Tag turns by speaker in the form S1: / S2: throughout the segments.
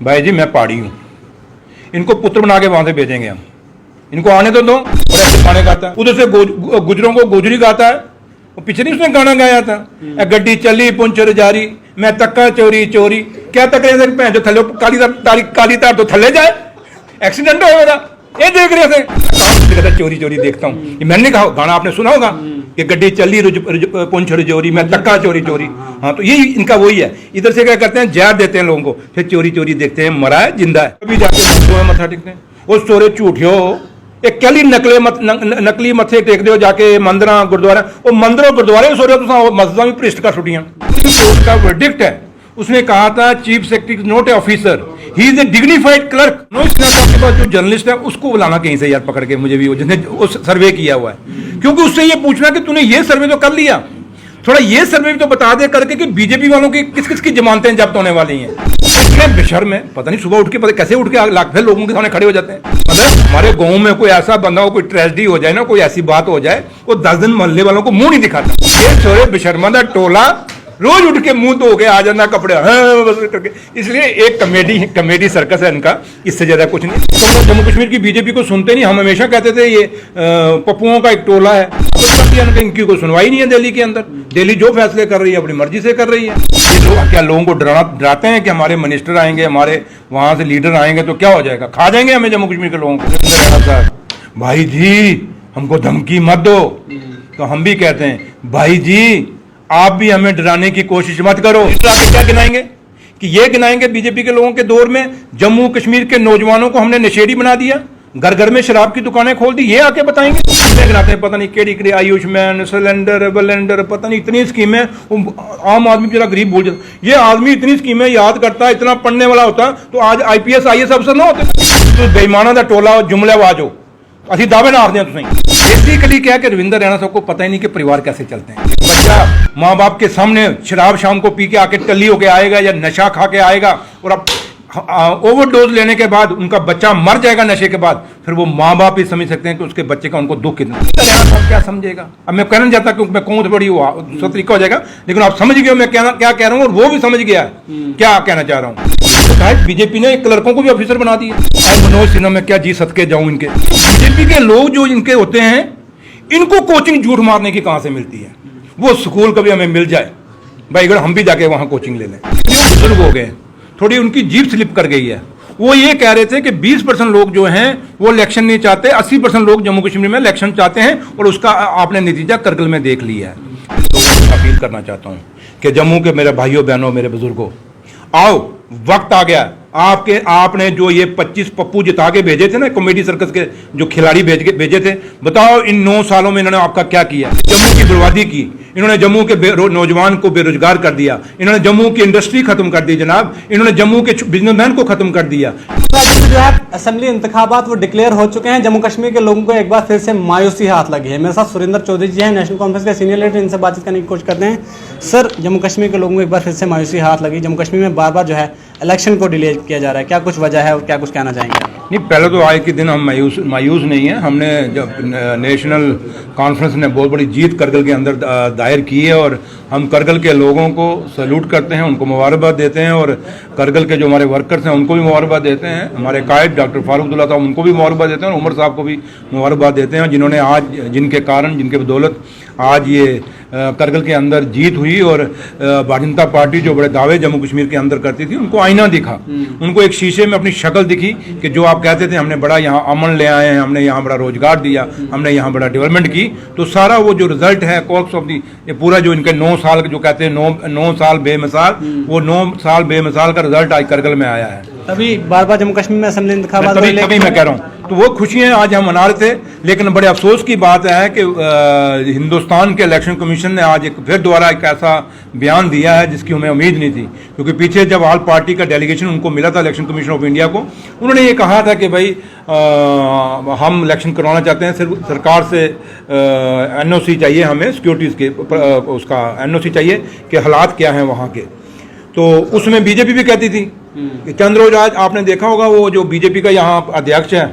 S1: भाई जी मैं पहाड़ी हूँ, इनको पुत्र बना के वहां से भेजेंगे हम, इनको आने तो दो। गाने गाता है उधर से गुजरों को गोजरी गाता है, वो पीछे नहीं उसने गाना गाया था, गड्डी चली पुंचर जारी मैं तक्का चोरी चोरी, क्या तक रहे थे जो थले काली तार तो थले जाए, एक्सीडेंट हो गया, ये देख रहे थे चोरी चोरी देखता हूँ। ये मैंने कहा गाना आपने सुना होगा कि गड्डी चली पुंचर जोरी मैं तक्का चोरी चोरी। हाँ तो यही इनका वही है, इधर से क्या करते हैं जहर देते हैं लोगों को, फिर चोरी चोरी देखते हैं मरा है जिंदा है, अभी जाके मत्था टेकते हैं। वो सोरे झूठियो एक कली नकली मत्थे टेकते हो जाके मंदिर गुरुद्वारा, वो मंदिर और गुरुद्वारे सोरे तो मस्जिद भी भ्रिष्ट कर छुट्टियां। कोर्ट का वर्डिक्ट है, उसने कहा था chief secretary not a officer, he is a dignified clerk. के पास जो जर्नलिस्ट है उसको बुलाना कहीं से यार पकड़ के, मुझे भी जिसने सर्वे किया हुआ है, क्योंकि उससे ये पूछना कि तूने ये सर्वे तो कर लिया, थोड़ा ये सर्वे भी तो बता दे करके कि बीजेपी वालों की किस किस की जमानतें जब्त होने वाली हैं। इतने बेशर्म है, पता नहीं सुबह उठ के पता कैसे उठ के लाख लोगों के सामने खड़े हो जाते हैं। मतलब हमारे गांव में कोई ऐसा बंदा हो, कोई ट्रेजेडी हो जाए ना, कोई ऐसी बात हो जाए, वो 10 दिन मोहल्ले वालों को मुंह नहीं दिखाता। ये छोरे बेशर्मा टोला रोज उठ के मुंह धो के आ जाना कपड़े, हाँ बस करके। इसलिए एक कमेडी सर्कस है इनका, इससे ज्यादा कुछ नहीं। तो हम जम्मू कश्मीर की बीजेपी को सुनते नहीं, हम हमेशा कहते थे ये पप्पुओं का एक टोला है, इनकी कोई सुनवाई नहीं है दिल्ली के अंदर। दिल्ली जो फैसले कर रही है अपनी मर्जी से कर रही है। ये लोग क्या लोगों को डराते हैं कि हमारे मिनिस्टर आएंगे, हमारे वहां से लीडर आएंगे तो क्या हो जाएगा, खा जाएंगे हमें जम्मू कश्मीर के लोगों को। भाई जी हमको धमकी मत दो, तो हम भी कहते हैं भाई जी आप भी हमें डराने की कोशिश मत करो। क्या गिनाएंगे कि ये गिनाएंगे बीजेपी के लोगों के दौर में जम्मू कश्मीर के नौजवानों को हमने नशेड़ी बना दिया, घर घर में शराब की दुकानें खोल दी, ये आके बताएंगे। गिनाते हैं पता नहीं केड़ी आयुष्मान सिलेंडर बलेंडर, पता नहीं इतनी स्कीमें, आम आदमी जरा गरीब भूल जाता। ये आदमी इतनी स्कीमें याद करता, इतना पढ़ने वाला होता तो आज IPS IAS अफसर ना होते। तो बेईमाना का टोला जुमलेबाज हो, असि दावे ना आखते हैं। बेसिकली क्या कि रविंदर रैना साहब को पता ही नहीं कि परिवार कैसे चलते हैं। बच्चा माँ बाप के सामने शराब शाम को पी के आके टल्ली होके आएगा या नशा खा के आएगा, और अब ओवरडोज लेने के बाद उनका बच्चा मर जाएगा नशे के बाद, फिर वो माँ बाप ही समझ सकते हैं कि उसके बच्चे का उनको दुख कितना। क्या समझेगा? अब मैं कहना चाहता क्योंकि मैं कहूँ तो बड़ी दूसरा तरीका हो जाएगा, लेकिन आप समझ गए मैं क्या कह रहा हूँ, और वो भी समझ गया क्या कहना चाह रहा हूँ। बीजेपी ने क्लर्कों को भी ऑफिसर बना दिया। मनोज सिन्हा में क्या जी सदके जाऊं, इनके बीजेपी के लोग जो इनके होते हैं, इनको कोचिंग झूठ मारने की कहां से मिलती है। वो स्कूल कभी हमें मिल जाए भाई, अगर हम भी जाके वहां कोचिंग ले लें। बुजुर्ग हो गए, थोड़ी उनकी जीभ स्लिप कर गई है। वो ये कह रहे थे कि 20% लोग जो हैं वो इलेक्शन नहीं चाहते, 80% लोग जम्मू कश्मीर में इलेक्शन चाहते हैं, और उसका आपने नतीजा करगिल में देख लिया है। तो अपील करना चाहता हूं कि जम्मू के मेरे भाइयों बहनों, मेरे बुजुर्गों, आओ वक्त आ गया। आपने जो ये 25 पप्पू जिता के भेजे थे ना, कॉमेडी सर्कस के जो खिलाड़ी भेजे थे, बताओ इन 9 सालों में इन्होंने आपका क्या किया। जम्मू की बर्बादी की इन्होंने, जम्मू के नौजवान को बेरोजगार कर दिया इन्होंने, जम्मू की इंडस्ट्री खत्म कर दी जनाब, इन्होंने जम्मू के बिजनेसमैन को खत्म कर दिया।
S2: जो है असेंबली इंतखाबात वो डिक्लेयर हो चुके हैं, जम्मू कश्मीर के लोगों को एक बार फिर से मायूसी हाथ लगी है। मेरे साथ सुरेंद्र चौधरी जी हैं, नेशनल कॉन्फ्रेंस के सीनियर लीडर, इनसे बातचीत करने की कोशिश करते हैं। सर, जम्मू कश्मीर के लोगों को एक बार फिर से मायूसी हाथ लगी, जम्मू कश्मीर में बार बार जो है इलेक्शन को डिले किया जा रहा है, क्या कुछ वजह है और क्या कुछ कहना चाहेंगे?
S1: नहीं, पहले तो आज के दिन हम मायूस नहीं है। हमने जब नेशनल कॉन्फ्रेंस ने बहुत बड़ी जीत करगिल के अंदर दायर की है, और हम करगिल के लोगों को सैल्यूट करते हैं, उनको मुबारकबाद देते हैं, और करगिल के जो हमारे वर्कर्स हैं उनको भी मुबारकबाद देते हैं। हमारे कायद डॉक्टर फारूक अब्दुल्ला साहब उनको भी मुबारकबाद देते हैं, और उमर साहब को भी मुबारकबाद देते हैं, जिन्होंने आज, जिनके कारण, जिनके बदौलत आज ये करगिल के अंदर जीत हुई। और भारतीय जनता पार्टी जो बड़े दावे जम्मू कश्मीर के अंदर करती थी, उनको आईना दिखा, उनको एक शीशे में अपनी शक्ल दिखी कि जो आप कहते थे हमने बड़ा यहाँ अमन ले आए हैं, हमने यहाँ बड़ा रोजगार दिया, हमने यहाँ बड़ा डेवलपमेंट की, तो सारा वो जो रिजल्ट है कॉर्क्स ऑफ दी, ये पूरा जो इनके 9 साल जो कहते हैं 9 साल बेमिसाल, वो 9 साल बेमिसाल का रिजल्ट आज करगिल में आया है।
S2: तभी बार बार जम्मू कश्मीर में असेंबली इंतखाबात,
S1: तभी मैं कह रहा हूँ, तो वो खुशियां आज हम मना रहे थे। लेकिन बड़े अफसोस की बात है कि हिंदुस्तान के इलेक्शन कमीशन ने आज एक फिर दोबारा एक ऐसा बयान दिया है जिसकी हमें उम्मीद नहीं थी, क्योंकि पीछे जब ऑल पार्टी का डेलीगेशन उनको मिला था इलेक्शन कमीशन ऑफ इंडिया को, उन्होंने ये कहा था कि भाई हम इलेक्शन करवाना चाहते हैं, सिर्फ सरकार से NOC चाहिए, हमें सिक्योरिटीज़ के उसका NOC चाहिए कि हालात क्या हैं वहाँ के। तो उसमें बीजेपी भी कहती थी कि चंद्र रोज, आज आपने देखा होगा वो जो बीजेपी का यहाँ अध्यक्ष है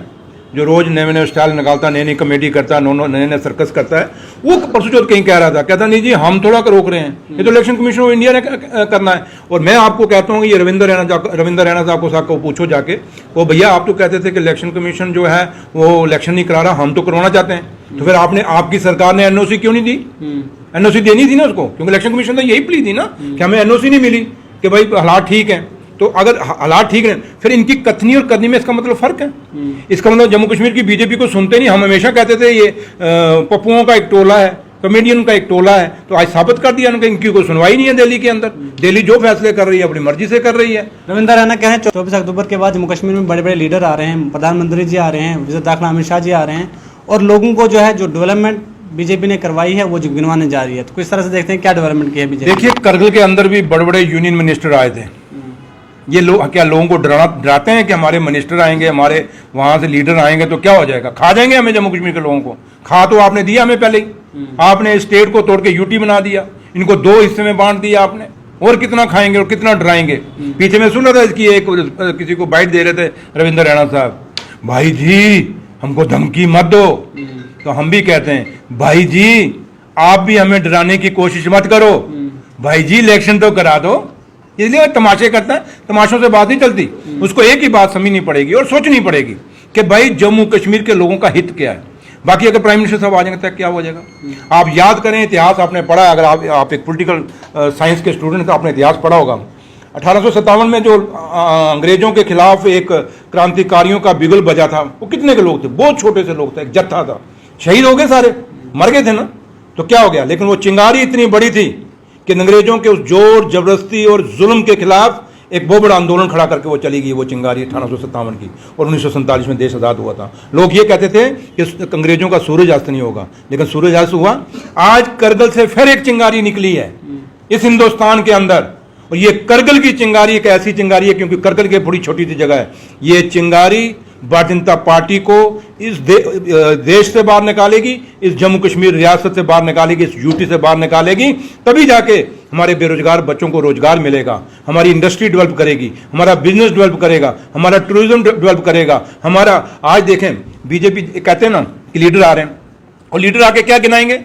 S1: जो रोज नए नए स्टाइल निकालता है, नई नई कॉमेडी करता है, नए नए सर्कस करता है, वो परसों चौथ कहीं कह रहा था, कहता नहीं जी हम थोड़ा रोक रहे हैं, ये तो इलेक्शन कमीशन ऑफ इंडिया ने करना है। और मैं आपको कहता हूँ ये रविंद्र रैना साहब को पूछो जाके, वो भैया आप तो कहते थे कि इलेक्शन कमीशन जो है वो इलेक्शन नहीं करा रहा, हम तो करवाना चाहते हैं, तो फिर आपकी सरकार ने एनओसी क्यों नहीं दी? एनओसी देनी थी ना उसको, क्योंकि इलेक्शन कमीशन तो यही प्ली थी ना कि हमें एनओसी नहीं मिली कि भाई हालात ठीक हैं। तो अगर हालात ठीक है फिर इनकी कथनी और करनी में इसका मतलब फर्क है। इसका मतलब जम्मू कश्मीर की बीजेपी को सुनते नहीं। हम हमेशा कहते थे ये पप्पुओं का एक टोला है, कॉमेडियन का एक टोला है, तो आज साबित कर दिया उनका, इनकी कोई सुनवाई नहीं है दिल्ली के अंदर। दिल्ली जो फैसले कर रही है अपनी मर्जी से कर रही है।
S2: रविंद्र रैना कह रहे हैं 24 अक्टूबर के बाद जम्मू कश्मीर में बड़े बड़े लीडर आ रहे हैं, प्रधानमंत्री जी आ रहे हैं, वज़ीर दाखिला अमित शाह जी आ रहे हैं, और लोगों को जो है जो डेवलपमेंट बीजेपी ने करवाई है वो जो गिनवाने जा रही है। तो किस तरह से देखते हैं क्या डेवलपमेंट किया है बीजेपी?
S1: देखिए करगिल के अंदर भी बड़े बड़े यूनियन मिनिस्टर आए थे। ये क्या लोगों को डराते हैं कि हमारे मिनिस्टर आएंगे, हमारे वहां से लीडर आएंगे तो क्या हो जाएगा, खा जाएंगे हमें जम्मू कश्मीर के लोगों को। खा तो आपने दिया हमें पहले ही, आपने स्टेट को तोड़ के यूटी बना दिया, इनको 2 हिस्से में बांट दिया आपने, और कितना खाएंगे और कितना डराएंगे। पीछे में सुन रहा था इसकी एक किसी को बाइट दे रहे थे रविंद्र रैना साहब, भाई जी हमको धमकी मत दो। तो हम भी कहते हैं भाई जी आप भी हमें डराने की कोशिश मत करो, भाई जी इलेक्शन तो करा दो। इसलिए तमाशे करता है, तमाशों से बात नहीं चलती। उसको एक ही बात समझनी पड़ेगी और सोचनी पड़ेगी कि भाई जम्मू कश्मीर के लोगों का हित क्या है। बाकी अगर प्राइम मिनिस्टर साहब आ जाएंगे तो क्या हो जाएगा। आप याद करें, इतिहास आपने पढ़ा, अगर आप एक पॉलिटिकल साइंस के स्टूडेंट तो आपने इतिहास पढ़ा होगा। 1857 में जो अंग्रेजों के खिलाफ एक क्रांतिकारियों का बिगुल बजा था, वो कितने के लोग थे? बहुत छोटे से लोग थे, एक जत्था था। शहीद हो गए, सारे मर गए थे ना, तो क्या हो गया। लेकिन वो चिंगारी इतनी बड़ी थी कि अंग्रेजों के उस जोर जबरदस्ती और जुल्म के खिलाफ एक बहुत बड़ा आंदोलन खड़ा करके वो चली गई, वो चिंगारी 1857 की। और 1947 में देश आजाद हुआ था। लोग ये कहते थे कि अंग्रेजों का सूरज अस्त नहीं होगा, लेकिन सूरज अस्त हुआ। आज करगिल से फिर एक चिंगारी निकली है इस हिंदुस्तान के अंदर, और ये करगिल की चिंगारी एक ऐसी चिंगारी है, क्योंकि करगिल की बड़ी छोटी सी जगह है। ये चिंगारी भारतीय जनता पार्टी को इस देश से बाहर निकालेगी, इस जम्मू कश्मीर रियासत से बाहर निकालेगी, इस यूटी से बाहर निकालेगी। तभी जाके हमारे बेरोजगार बच्चों को रोजगार मिलेगा, हमारी इंडस्ट्री डेवलप करेगी, हमारा बिजनेस डेवलप करेगा, हमारा टूरिज्म डेवलप करेगा। हमारा आज देखें बीजेपी कहते हैं ना कि लीडर आ रहे हैं, और लीडर आके क्या गिनाएंगे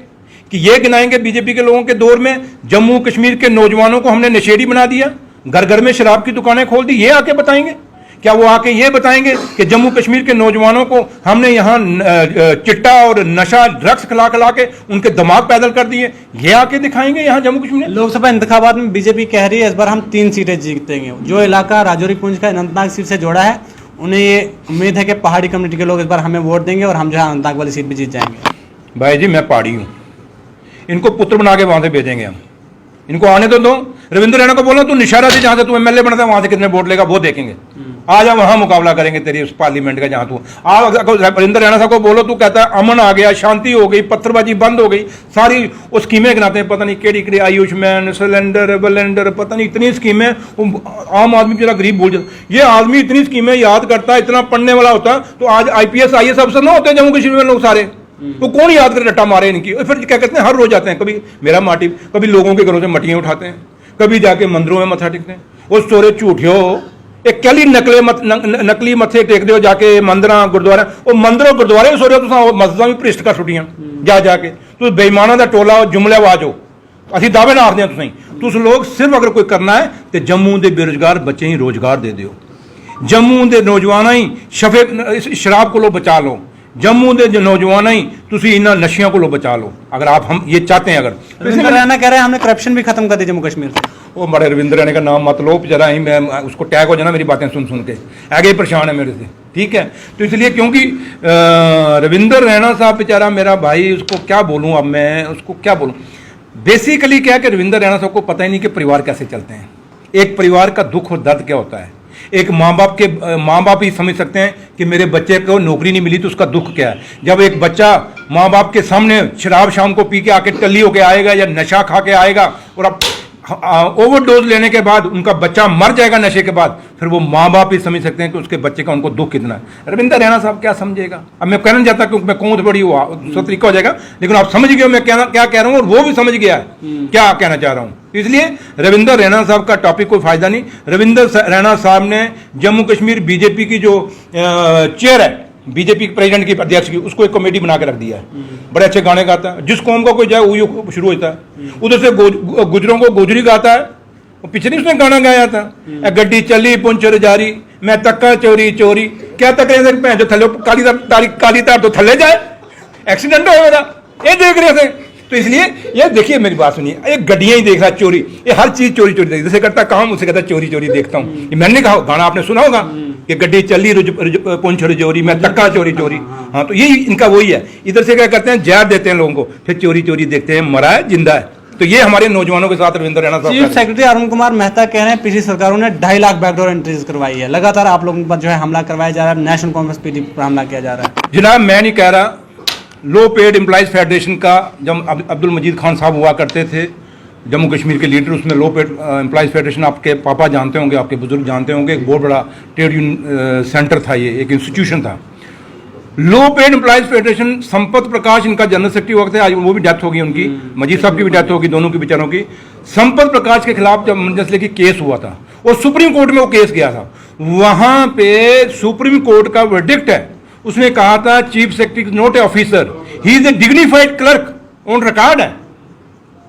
S1: कि ये गिनाएंगे बीजेपी के लोगों के दौर में जम्मू कश्मीर के नौजवानों को हमने नशेड़ी बना दिया, घर घर में शराब की दुकानें खोल दी। ये आके बताएंगे क्या? वो आके ये बताएंगे कि जम्मू कश्मीर के नौजवानों को हमने यहाँ चिट्टा और नशा ड्रग्स खिला खिला के उनके दिमाग पैदल कर दिए? ये आके दिखाएंगे यहाँ जम्मू कश्मीर में।
S2: लोकसभा इंतखाबात में बीजेपी कह रही है इस बार हम 3 सीटें जीतेंगे। जो इलाका राजौरी पुंछ का अनंतनाग सीट से जोड़ा है, उन्हें ये उम्मीद है कि पहाड़ी कम्युनिटी के लोग इस बार हमें वोट देंगे और हम जो है अनंतनाग वाली सीट भी जीत जाएंगे।
S1: भाई जी मैं पहाड़ी हूँ, इनको पुत्र बना के वहां से भेजेंगे हम, इनको आने तो दो। रविंद्र रैना को बोलो तू निशारा दे, जहां से तू एमएलए बनता है वहां से कितने वोट लेगा वो देखेंगे। आ जा वहां मुकाबला करेंगे तेरी उस पार्लियामेंट का, जहां तू रविंद्र रैना साहब को बोलो तू कहता है अमन आ गया, शांति हो गई, पत्थरबाजी बंद हो गई, सारी वो स्कीमें गिनाते हैं, पता नहीं केड़ी केड़ी, आयुष्मान सिलेंडर बलेंडर, पता नहीं इतनी स्कीमें। आम आदमी जरा गरीब भूल जाता। ये आदमी इतनी स्कीमें याद करता है, इतना पढ़ने वाला होता तो आज IPS IAS अफसर ना होते जम्मू कश्मीर में लोग सारे। तो कौन याद करे रट्टा मारे इनकी। और फिर क्या कहते हैं, हर रोज आते हैं, कभी मेरा माटी, कभी लोगों के घरों से मटियां उठाते हैं, कभी जाके मंदिरों में मत्था टेकते हैं। वो सोरे झूठे हो, एक कली नकली मत्थे टेकते हो जाके मंदिर गुरुद्वारा, वो मंदिर और गुरुद्वारे सोरे तुम मस्जिदां भी भ्रिष्ट कर छुट्टियां जा जाके। तो बेईमाना का टोला जुमलेबाज हो, असं दावे ना आखते हैं तुस लोग। सिर्फ अगर कोई करना है तो जम्मू के बेरोजगार बच्चे ही रोजगार दे दो, जम्मू के नौजवान ही शराब को बचा लो, जम्मू के नौजवान ही तुसी इन्हां नशियां को बचा लो। अगर आप हम ये चाहते हैं। अगर
S2: रविंद्र रैना कह रहे हैं हमने करप्शन भी खत्म कर दी जम्मू कश्मीर से।
S1: वो बड़े रविंद्र रैना का नाम मत लो जरा ही, मैं उसको टैग हो जाना मेरी बातें सुन सुन के, आगे ही परेशान है मेरे से, ठीक है। तो इसलिए क्योंकि रविंद्र रैना साहब बेचारा मेरा भाई, उसको क्या बोलूँ अब मैं, उसको क्या बोलूँ। बेसिकली क्या है कि रविंद्र रैना साहब को पता ही नहीं कि परिवार कैसे चलते हैं, एक परिवार का दुख और दर्द क्या होता है। एक माँ बाप ही समझ सकते हैं कि मेरे बच्चे को नौकरी नहीं मिली तो उसका दुख क्या है। जब एक बच्चा माँ बाप के सामने शराब शाम को पी के आके टल्ली होके आएगा या नशा खा के आएगा और अब ओवरडोज लेने के बाद उनका बच्चा मर जाएगा नशे के बाद, फिर वो माँ बाप ही समझ सकते हैं कि उसके बच्चे का उनको दुख कितना है। रविंद्र रैना साहब क्या समझेगा। अब मैं कहना चाहता क्योंकि मैं कहूँ तो बड़ी हुआ दूसरा तरीका हो जाएगा, लेकिन आप समझ गए मैं क्या कह रहा हूँ और वो भी समझ गया है क्या कहना चाह रहा हूँ। इसलिए रविंद्र रैना साहब का टॉपिक कोई फायदा नहीं। रविंद्र रैना साहब ने जम्मू कश्मीर बीजेपी की जो चेयर है बीजेपी प्रेसिडेंट की अध्यक्ष की, उसको एक कमेटी बना के रख दिया है। बड़े अच्छे गाने गाता है, जिस कौम का कोई जाए वही शुरू होता है। उधर से गुजरों को गोजरी गाता है, वो पिछले नहीं उसने गाना गाया था, गड्डी चली पुंचर जारी मैं तक्का चोरी चोरी, क्या तक रहे जो थले काली तार तो थले जाए, एक्सीडेंट हो मेरा ये देख रहे थे। तो इसलिए ये देखिए मेरी बात सुनिए, ये गड्डियां ही देख रहा चोरी, ये हर चीज चोरी चोरी देख, जैसे करता काम उसे कहता चोरी चोरी देखता हूँ। ये मैंने कहा गाना आपने सुना होगा कि गड्डी चली पुंचर चोरी मैं तक्का चोरी चोरी। हाँ, तो यही इनका वही है। इधर से क्या करते हैं, जहर देते हैं लोगों को, फिर चोरी चोरी देखते हैं, मरा है जिंदा है। तो ये हमारे नौजवानों के साथ रविंद्र रैना साहब।
S2: चीफ सेक्रेटरी अरुण कुमार मेहता कह रहे हैं पिछली सरकारों ने 2.5 लाख बैकडोर एंट्रीज करवाई है, लगातार आप लोगों पर जो है हमला करवाया जा रहा है, नेशनल कॉन्फ्रेंस पीडीपी पर हमला किया जा रहा है।
S1: जनाब मैं नहीं कह रहा, लो पेड एम्प्लॉइज फेडरेशन का जब अब्दुल मजीद खान साहब हुआ करते थे जम्मू कश्मीर के लीडर, उसमें लो पेड एम्प्लॉइज फेडरेशन आपके पापा जानते होंगे, आपके बुजुर्ग जानते होंगे, एक बहुत बड़ा ट्रेड यूनियन सेंटर था, ये एक इंस्टीट्यूशन था। लो पेड एम्प्लॉइज फेडरेशन, संपत प्रकाश इनका जनरल सेक्रेटरी हुआ थे, आज वो भी डेथ होगी उनकी, मजीद साहब की भी डेथ होगी, दोनों की बेचारों की। संपत प्रकाश के खिलाफ जब मंजसले की केस हुआ था और सुप्रीम कोर्ट में वो केस गया था, वहां पे सुप्रीम कोर्ट का वर्डिक्ट है, उसने कहा था chief secretary not a officer, he is a dignified clerk, on record है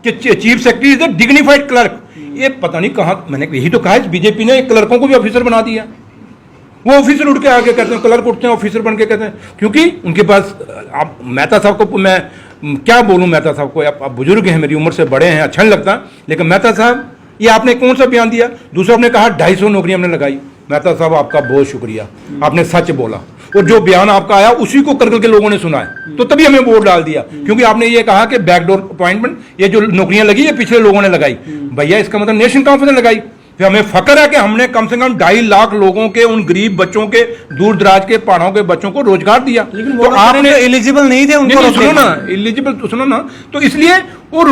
S1: कि chief secretary is a dignified clerk. ये पता नहीं कहां, मैंने यही तो कहा बीजेपी ने क्लर्कों को भी ऑफिसर बना दिया। वो ऑफिसर उठ के आगे कहते हैं, क्लर्क उठते हैं ऑफिसर बन के कहते हैं, क्योंकि उनके पास आप मेहता साहब को मैं क्या बोलूं, मेहता साहब को, आप बुजुर्ग हैं, मेरी उम्र से बड़े हैं, अच्छा नहीं लगता, लेकिन मेहता साहब ये आपने कौन सा बयान दिया? दूसरा आपने कहा 250 नौकरियां हमने लगाई। मेहता साहब आपका बहुत शुक्रिया, आपने सच बोला, और जो बयान आपका आया उसी को करगिल के लोगों ने सुना है, तो तभी हमें वोट डाल दिया, क्योंकि आपने ये कहा कि बैकडोर अपॉइंटमेंट, ये जो नौकरियां लगी ये पिछले लोगों ने लगाई। भैया इसका मतलब नेशनल कॉन्फ्रेंस ने लगाई। फिर हमें फक्र है कि हमने कम से कम 2.5 लाख लोगों के, उन गरीब बच्चों के, दूर दराज के पहाड़ों के बच्चों को रोजगार दिया।
S2: लेकिन तो आपने एलिजिबल नहीं थे उनको,
S1: नहीं, सुनो ना, एलिजिबल तो सुनो ना, तो इसलिए वो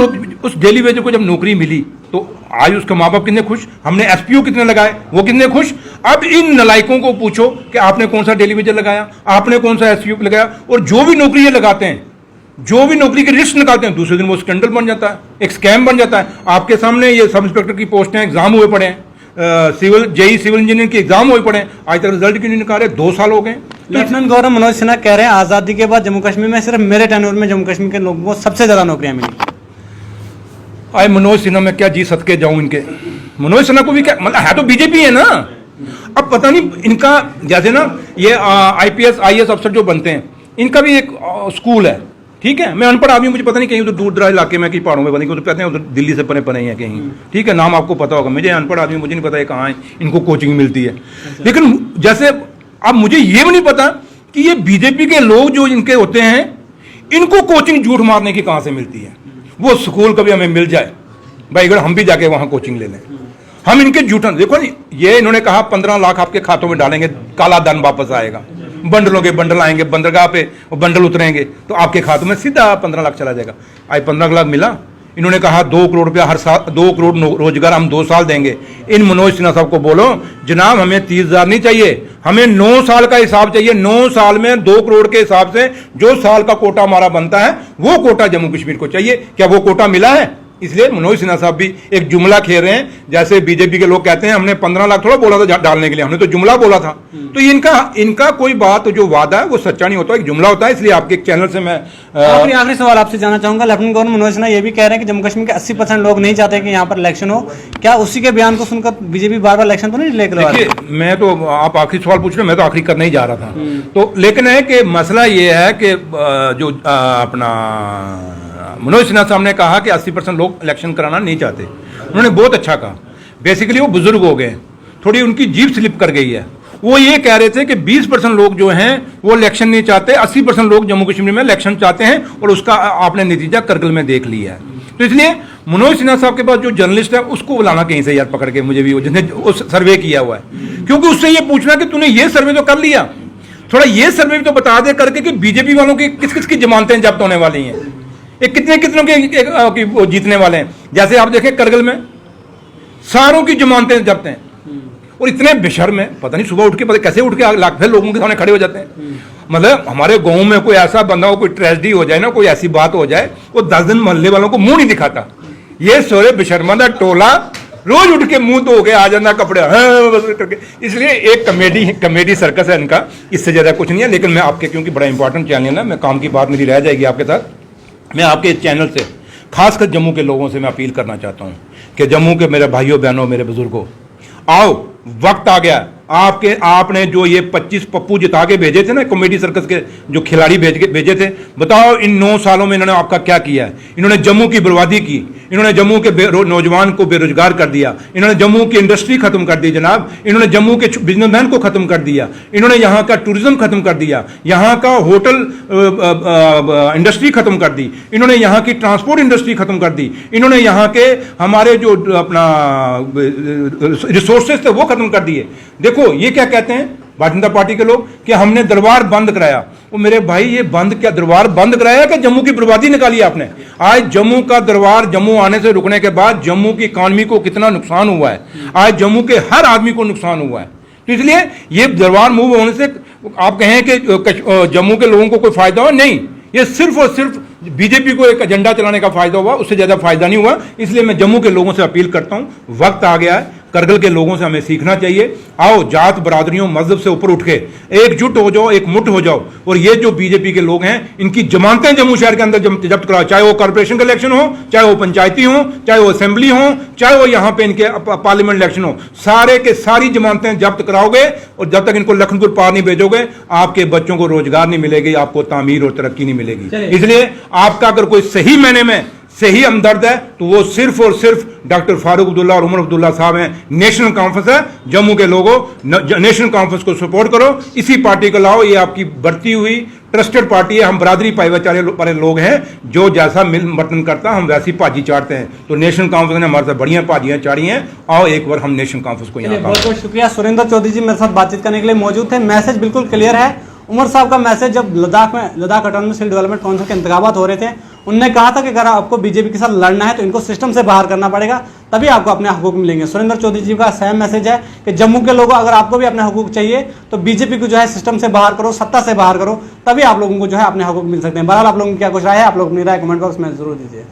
S1: उस डेली वेजर को जब नौकरी मिली तो आज उसके माँ बाप कितने खुश, हमने एसपीओ कितने लगाए वो कितने खुश। अब इन नलायकों को पूछो कि आपने कौन सा डेली वेजर लगाया, आपने कौन सा एसपीओ लगाया, और जो भी नौकरी ये लगाते हैं, जो भी नौकरी के रिस्क निकालते हैं, दूसरे दिन वो स्कैंडल बन जाता है, एक स्कैम बन जाता है। आपके सामने ये सब इंस्पेक्टर की पोस्टें एग्जाम हुए पड़े हैं, सिविल सिविल इंजीनियर के एग्जाम हुए पड़े हैं, आज तक रिजल्ट क्यों नहीं निकाले, 2 साल हो गए।
S2: लेफ्टिनेंट गवर्नर मनोज सिन्हा कह रहे हैं आजादी के बाद जम्मू कश्मीर में सिर्फ मेरे टेन्योर में जम्मू कश्मीर के लोगों को सबसे ज्यादा नौकरियां मिली।
S1: आए मनोज सिन्हा में क्या जी सदके जाऊं इनके, मनोज सिन्हा को भी क्या मतलब है, तो बीजेपी है ना। अब पता नहीं इनका, जैसे ना ये आईपीएस आईएएस अफसर जो बनते हैं, इनका भी एक स्कूल है, ठीक है। मैं अनपढ़ आदमी, मुझे पता नहीं कहीं उधर दूर दराज इलाके में, कहीं पहाड़ों में, बनी उधर कहते हैं, उधर दिल्ली से परे परे हैं कहीं, ठीक है, नाम आपको पता होगा, मुझे अनपढ़ आदमी, मुझे नहीं पता है कहाँ है इनको कोचिंग मिलती है। लेकिन जैसे अब मुझे ये भी नहीं पता कि ये बीजेपी के लोग जो इनके होते हैं, इनको कोचिंग झूठ मारने की कहाँ से मिलती है। वो स्कूल कभी हमें मिल जाए भाई, अगर हम भी जाके वहां कोचिंग ले लें, हम इनके झूठा देखो नहीं, ये इन्होंने कहा 15 लाख आपके खातों में डालेंगे, काला धन वापस आएगा, बंडलों के बंडल आएंगे बंदरगाह पे, और बंडल उतरेंगे तो आपके खातों में सीधा 15 लाख चला जाएगा। आज 15 लाख मिला, इन्होंने कहा 2 करोड़ रुपया हर साल, 2 करोड़ रोजगार हम 2 साल देंगे। इन मनोज सिन्हा साहब को बोलो जनाब हमें 30,000 नहीं चाहिए, हमें 9 साल का हिसाब चाहिए। 9 साल में 2 करोड़ के हिसाब से जो साल का कोटा हमारा बनता है, वो कोटा जम्मू कश्मीर को चाहिए। क्या वो कोटा मिला है? इसलिए मनोज सिन्हा साहब भी एक जुमला खेल रहे हैं, जैसे बीजेपी के लोग कहते हैं हमने 15 लाख थोड़ा बोला था डालने के लिए, हमने तो जुमला बोला था। तो इनका कोई बात जो वादा है वो सच्चा नहीं होता, एक जुमला होता है। इसलिए आपके एक चैनल से मैं
S2: आखिरी सवाल आपसे जानना चाहूंगा, लेफ्टिनेंट गवर्नर मनोज सिन्हा ये भी कह रहे हैं कि जम्मू कश्मीर के 80% लोग नहीं चाहते कि यहाँ पर इलेक्शन हो, क्या उसी के बयान को सुनकर बीजेपी बार बार इलेक्शन तो नहीं लेकर आ रही?
S1: मैं तो, आप आखिरी सवाल पूछ रहे हैं, मैं तो आखिरी करने ही जा रहा था। तो लेकिन है कि मसला ये है कि जो अपना मनोज सिन्हा साहब ने कहा कि 80% लोग इलेक्शन कराना नहीं चाहते, उन्होंने बहुत अच्छा कहा। बेसिकली वो बुजुर्ग हो गए, थोड़ी उनकी जीभ स्लिप कर गई है। वो ये कह रहे थे कि 20% लोग जो हैं वो इलेक्शन नहीं चाहते, 80% लोग जम्मू कश्मीर में इलेक्शन चाहते हैं, और उसका आपने नतीजा करगिल में देख लिया है। तो इसलिए मनोज सिन्हा साहब के पास जो जर्नलिस्ट है उसको बुलाना कहीं से यार पकड़ के, मुझे भी जिसने उस सर्वे किया हुआ है, क्योंकि उससे ये पूछना कि तूने ये सर्वे तो कर लिया, थोड़ा ये सर्वे भी तो बता दे करके कि बीजेपी वालों की किस किस की जमानतें जब्त होने वाली हैं, ये कितने कितनों के जीतने वाले हैं। जैसे आप देखें करगिल में सारों की जमानतें जब्त हैं, और इतने बेशर्म है, पता नहीं सुबह उठ के पता कैसे उठ के लाख फिर लोगों के सामने खड़े हो जाते हैं। मतलब हमारे गांव में कोई ऐसा बंदा हो, कोई ट्रेजेडी हो जाए ना, कोई ऐसी बात हो जाए, वो 10 दिन मोहल्ले वालों को मुंह नहीं दिखाता। ये सोरे बेशर्मा दा टोला रोज उठ के मुंह धो के आ जाना कपड़े, हाँ, बस करके। इसलिए एक कमेडी सर्कस है इनका, इससे ज्यादा कुछ नहीं है। लेकिन मैं आपके, क्योंकि बड़ा इंपॉर्टेंट चैनल है ना, मैं काम की बात मेरी रह जाएगी आपके साथ, मैं आपके इस चैनल से खासकर जम्मू के लोगों से मैं अपील करना चाहता हूं कि जम्मू के मेरे भाइयों बहनों, मेरे बुजुर्गों, आओ, वक्त आ गया। आपने जो ये 25 पप्पू जिता के भेजे थे ना, कॉमेडी सर्कस के जो खिलाड़ी भेजे थे, बताओ इन 9 सालों में इन्होंने आपका क्या किया है? इन्होंने जम्मू की बर्बादी की, इन्होंने जम्मू के नौजवान को बेरोजगार कर दिया, इन्होंने जम्मू की इंडस्ट्री खत्म कर दी जनाब, इन्होंने जम्मू के बिजनेसमैन को खत्म कर दिया, इन्होंने यहाँ का टूरिज्म खत्म कर दिया, यहाँ का होटल इंडस्ट्री खत्म कर दी, इन्होंने यहाँ की ट्रांसपोर्ट इंडस्ट्री खत्म कर दी, इन्होंने यहाँ के हमारे जो अपना रिसोर्सेज थे वो खत्म कर दिए। देखो ये क्या कहते हैं भारतीय जनता पार्टी के लोग कि हमने दरबार बंद कराया। वो मेरे भाई, ये बंद क्या, दरबार बंद कराया कि जम्मू की बर्बादी निकाली आपने? आज जम्मू का दरबार, जम्मू आने से रुकने के बाद जम्मू की इकॉनमी को कितना नुकसान हुआ है, आज जम्मू के हर आदमी को नुकसान हुआ है। तो इसलिए ये दरबार मूव होने से आप कहें कि जम्मू के लोगों को कोई फायदा हो, नहीं, ये सिर्फ और सिर्फ बीजेपी को एक एजेंडा चलाने का फायदा हुआ, उससे ज्यादा फायदा नहीं हुआ। इसलिए मैं जम्मू के लोगों से अपील करता हूं, वक्त आ गया है, करगिल के लोगों से हमें सीखना चाहिए। आओ, जात बरादरियों मजहब से ऊपर उठ के एकजुट हो जाओ, एक मुठ हो जाओ, और ये जो बीजेपी के लोग हैं इनकी जमानतें जम्मू शहर के अंदर जब्त कराओ, चाहे वो कॉर्पोरेशन का इलेक्शन हो, चाहे वो पंचायती हो, चाहे वो असेंबली हो, चाहे वो यहाँ पे इनके पार्लियामेंट इलेक्शन हो, सारे के सारी जमानतें जब्त कराओगे, और जब तक इनको लखनपुर पार नहीं भेजोगे आपके बच्चों को रोजगार नहीं मिलेगी, आपको तामीर और तरक्की नहीं मिलेगी। इसलिए आपका अगर कोई सही मायने में सही हमदर्द है तो वो सिर्फ और सिर्फ डॉक्टर फारूक अब्दुल्ला और उमर अब्दुल्ला साहब हैं। नेशनल कॉन्फ्रेंस है, जम्मू के लोगों, नेशनल कॉन्फ्रेंस को सपोर्ट करो, इसी पार्टी को लाओ, ये आपकी बढ़ती हुई ट्रस्टेड पार्टी है। हम बरादरी भाईचारे वाले लोग हैं, जो जैसा मिल मटन करता हम वैसी भाजी चाटते हैं। तो नेशनल कॉन्फ्रेंस ने हमारे साथ बढ़िया भाजियां चाड़ी हैं। आओ एक बार हम नेशनल कॉन्फ्रेंस को यहाँ
S2: बहुत बहुत शुक्रिया। सुरेंद्र चौधरी जी मेरे साथ बातचीत करने के लिए मौजूद थे। मैसेज बिल्कुल क्लियर है। उमर साहब का मैसेज जब लद्दाख ऑटोनमस हिल डेवलपमेंट काउंसिल के इंतखाबात हो रहे थे, उनने कहा था कि अगर आपको बीजेपी के साथ लड़ना है तो इनको सिस्टम से बाहर करना पड़ेगा, तभी आपको अपने हकूक मिलेंगे। सुरेंद्र चौधरी जी का सेम मैसेज है कि जम्मू के लोगों, अगर आपको भी अपने हकूक चाहिए तो बीजेपी को जो है सिस्टम से बाहर करो, सत्ता से बाहर करो, तभी आप लोगों को जो है अपने हकूक मिल सकते हैं। बहरहाल आप लोगों की क्या कुछ राय है, आप लोग अपनी राय कमेंट बॉक्स में जरूर दीजिए।